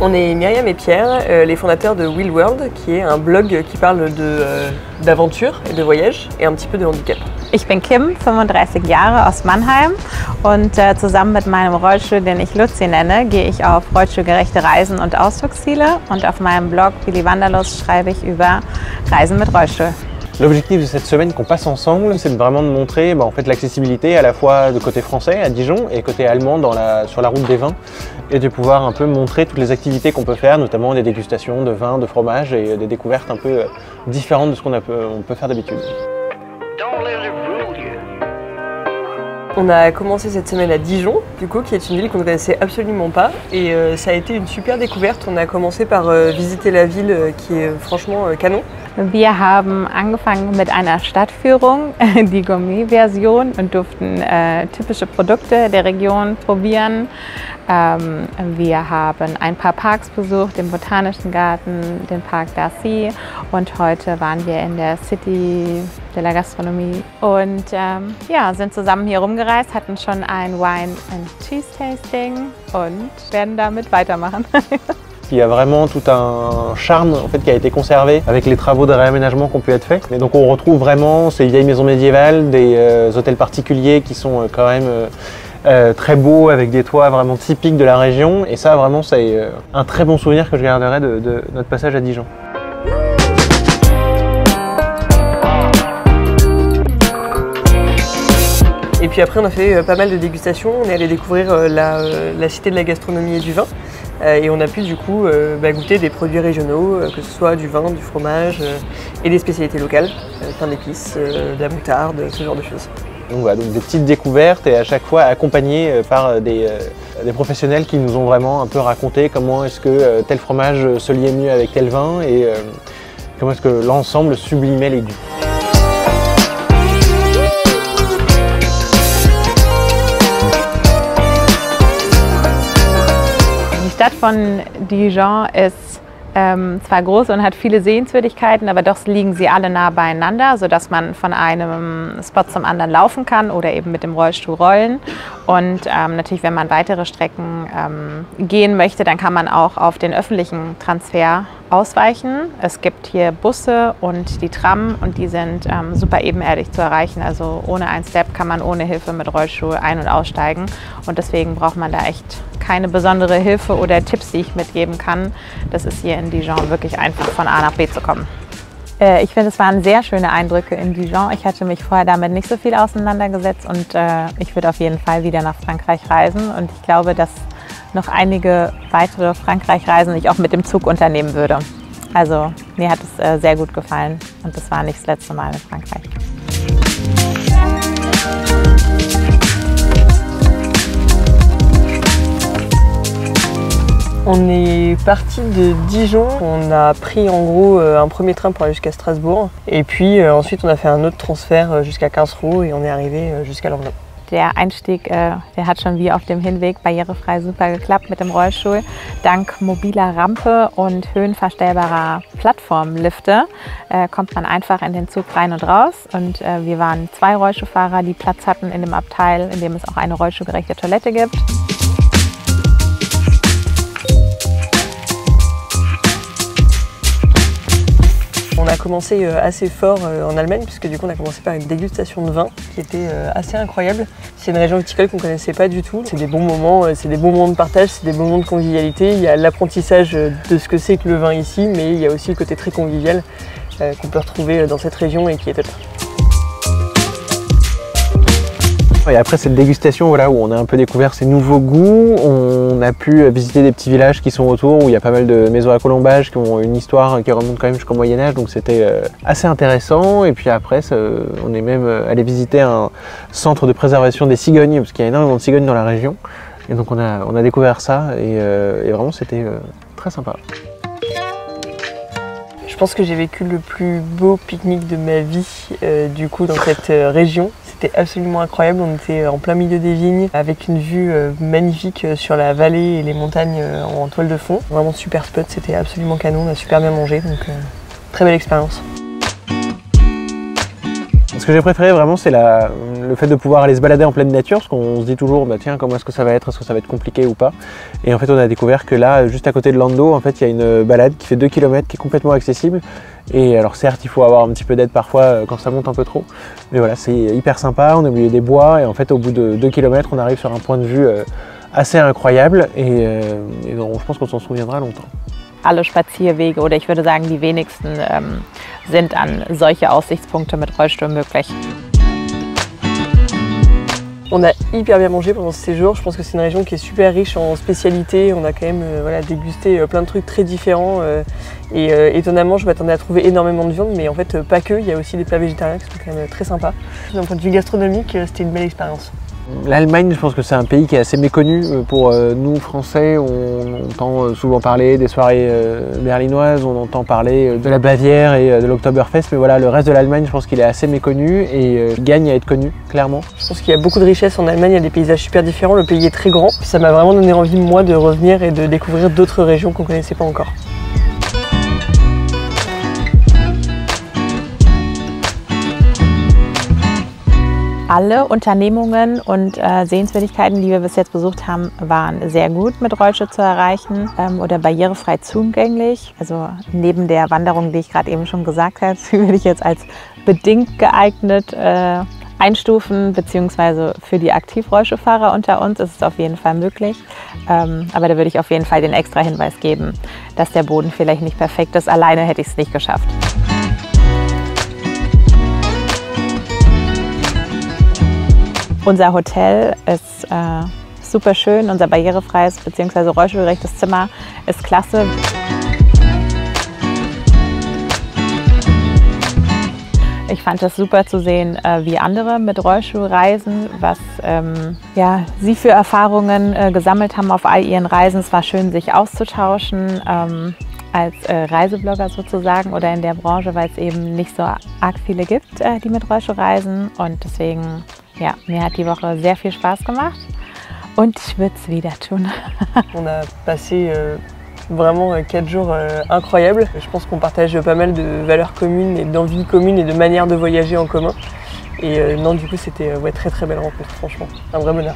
On est Myriam et Pierre, les fondateurs de Wheel World, qui est un blog qui parle d'aventure et de voyage et un petit peu de handicap. Ich bin Kim, 35 Jahre, aus Mannheim und zusammen mit meinem Rollstuhl, den ich Luzi nenne, gehe ich auf rollstuhlgerechte Reisen und Ausflugsziele und auf meinem Blog Willi Wanderlust schreibe ich über Reisen mit Rollstuhl. L'objectif de cette semaine qu'on passe ensemble, c'est vraiment de montrer en fait, l'accessibilité à la fois de côté français à Dijon et côté allemand sur la route des vins et de pouvoir un peu montrer toutes les activités qu'on peut faire, notamment des dégustations de vins, de fromages et des découvertes un peu différentes de ce qu'on peut faire d'habitude. On a commencé cette semaine à Dijon, du coup, qui est une ville qu'on ne connaissait absolument pas. Et ça a été une super découverte. On a commencé par visiter la ville qui est franchement canon. Wir haben angefangen mit einer Stadtführung, die Gourmet-Version, und durften typische Produkte der Region probieren. Wir haben ein paar Parks besucht, den Botanischen Garten, den Park d'Arcy, und heute waren wir in der City de la Gastronomie und ja, sind zusammen hier rumgereist, hatten schon ein Wine and Cheese Tasting und werden damit weitermachen. Il y a vraiment tout un charme en fait, qui a été conservé avec les travaux de réaménagement qui ont pu être faits. Et donc on retrouve vraiment ces vieilles maisons médiévales, des hôtels particuliers qui sont quand même très beaux avec des toits vraiment typiques de la région. Et ça vraiment c'est un très bon souvenir que je garderai de notre passage à Dijon. Et puis après on a fait pas mal de dégustations, on est allé découvrir la cité de la gastronomie et du vin. Et on a pu du coup goûter des produits régionaux, que ce soit du vin, du fromage et des spécialités locales, pain d'épices, de la moutarde, ce genre de choses. Donc voilà, donc des petites découvertes et à chaque fois accompagnées par des professionnels qui nous ont vraiment un peu raconté comment est-ce que tel fromage se liait mieux avec tel vin et comment est-ce que l'ensemble sublimait les goûts. Die Stadt von Dijon ist zwar groß und hat viele Sehenswürdigkeiten, aber doch liegen sie alle nah beieinander, sodass man von einem Spot zum anderen laufen kann oder eben mit dem Rollstuhl rollen. Und natürlich, wenn man weitere Strecken gehen möchte, dann kann man auch auf den öffentlichen Transfer ausweichen. Es gibt hier Busse und die Tram und die sind super ebenerdig zu erreichen. Also ohne ein Step kann man ohne Hilfe mit Rollstuhl ein- und aussteigen. Und deswegen braucht man da echt keine besondere Hilfe oder Tipps, die ich mitgeben kann. Das ist hier in Dijon wirklich einfach von A nach B zu kommen. Ich finde, es waren sehr schöne Eindrücke in Dijon. Ich hatte mich vorher damit nicht so viel auseinandergesetzt und ich würde auf jeden Fall wieder nach Frankreich reisen. Und ich glaube, dass noch einige weitere Frankreich-Reisen ich auch mit dem Zug unternehmen würde. Also mir hat es sehr gut gefallen und das war nicht das letzte Mal in Frankreich. On est parti de Dijon, on a pris en gros un premier train pour aller jusqu'à Strasbourg et puis ensuite on a fait un autre transfert jusqu'à Karlsruhe et on est arrivé jusqu'à Londres. Der Einstieg, der hat schon wie auf dem Hinweg barrierefrei super geklappt mit dem Rollstuhl. Dank mobiler Rampe und höhenverstellbarer Plattformlifte kommt man einfach in den Zug rein und raus. Und wir waren 2 Rollstuhlfahrer, die Platz hatten in dem Abteil, in dem es auch eine rollstuhlgerechte Toilette gibt. On a commencé assez fort en Allemagne puisque du coup on a commencé par une dégustation de vin qui était assez incroyable. C'est une région viticole qu'on ne connaissait pas du tout. C'est des bons moments, de partage, c'est des bons moments de convivialité. Il y a l'apprentissage de ce que c'est que le vin ici, mais il y a aussi le côté très convivial qu'on peut retrouver dans cette région et qui est top. Et après cette dégustation voilà, où on a un peu découvert ces nouveaux goûts, on a pu visiter des petits villages qui sont autour où il y a pas mal de maisons à colombage qui ont une histoire qui remonte quand même jusqu'au Moyen-Âge, donc c'était assez intéressant. Et puis après, on est même allé visiter un centre de préservation des cigognes, parce qu'il y a énormément de cigognes dans la région. Et donc on a découvert ça et vraiment c'était très sympa. Je pense que j'ai vécu le plus beau pique-nique de ma vie du coup dans cette région. C'était absolument incroyable, on était en plein milieu des vignes avec une vue magnifique sur la vallée et les montagnes en toile de fond. Vraiment super spot, c'était absolument canon, on a super bien mangé, donc très belle expérience. Ce que j'ai préféré vraiment, c'est le fait de pouvoir aller se balader en pleine nature, parce qu'on se dit toujours, bah, tiens, comment est-ce que ça va être, est-ce que ça va être compliqué ou pas. Et en fait, on a découvert que là, juste à côté de Lando, en fait, il y a une balade qui fait 2 km, qui est complètement accessible. Et alors certes, il faut avoir un petit peu d'aide parfois quand ça monte un peu trop, mais voilà, c'est hyper sympa, on est au milieu des bois, et en fait, au bout de 2 km, on arrive sur un point de vue assez incroyable, et donc, je pense qu'on s'en souviendra longtemps. Alle Spazierwege, oder ich würde sagen, die wenigsten sind an solche Aussichtspunkte mit Rollstuhl möglich. On a hyper bien mangé pendant ce séjour, je pense que c'est une région qui est super riche en spécialités, on a quand même voilà, dégusté plein de trucs très différents et étonnamment je m'attendais à trouver énormément de viande mais en fait pas que, il y a aussi des plats végétariens qui sont quand même très sympas. D'un point de vue gastronomique, c'était une belle expérience. L'Allemagne, je pense que c'est un pays qui est assez méconnu pour nous Français. On entend souvent parler des soirées berlinoises, on entend parler de la Bavière et de l'Oktoberfest, mais voilà, le reste de l'Allemagne, je pense qu'il est assez méconnu et gagne à être connu, clairement. Je pense qu'il y a beaucoup de richesses en Allemagne, il y a des paysages super différents, le pays est très grand. Ça m'a vraiment donné envie, moi, de revenir et de découvrir d'autres régions qu'on ne connaissait pas encore. Alle Unternehmungen und Sehenswürdigkeiten, die wir bis jetzt besucht haben, waren sehr gut mit Rollstuhl zu erreichen oder barrierefrei zugänglich. Also neben der Wanderung, die ich gerade eben schon gesagt habe, würde ich jetzt als bedingt geeignet einstufen, beziehungsweise für die Aktivrollstuhlfahrer unter uns ist es auf jeden Fall möglich. Aber da würde ich auf jeden Fall den extra Hinweis geben, dass der Boden vielleicht nicht perfekt ist. Alleine hätte ich es nicht geschafft. Unser Hotel ist super schön, unser barrierefreies bzw. rollstuhlgerechtes Zimmer ist klasse. Ich fand es super zu sehen, wie andere mit Rollstuhl reisen, was ja, sie für Erfahrungen gesammelt haben auf all ihren Reisen. Es war schön, sich auszutauschen als Reiseblogger sozusagen oder in der Branche, weil es eben nicht so arg viele gibt, die mit Rollstuhl reisen. Und deswegen, ja, mir hat die Woche sehr viel Spaß gemacht und ich würde es wieder tun. On a passé vraiment 4 jours incroyables. Je pense qu'on partage pas mal de valeurs communes et d'envies communes et de manières de voyager en commun. Et non, du coup, c'était ouais, très belle rencontre, franchement. Un vrai bonheur.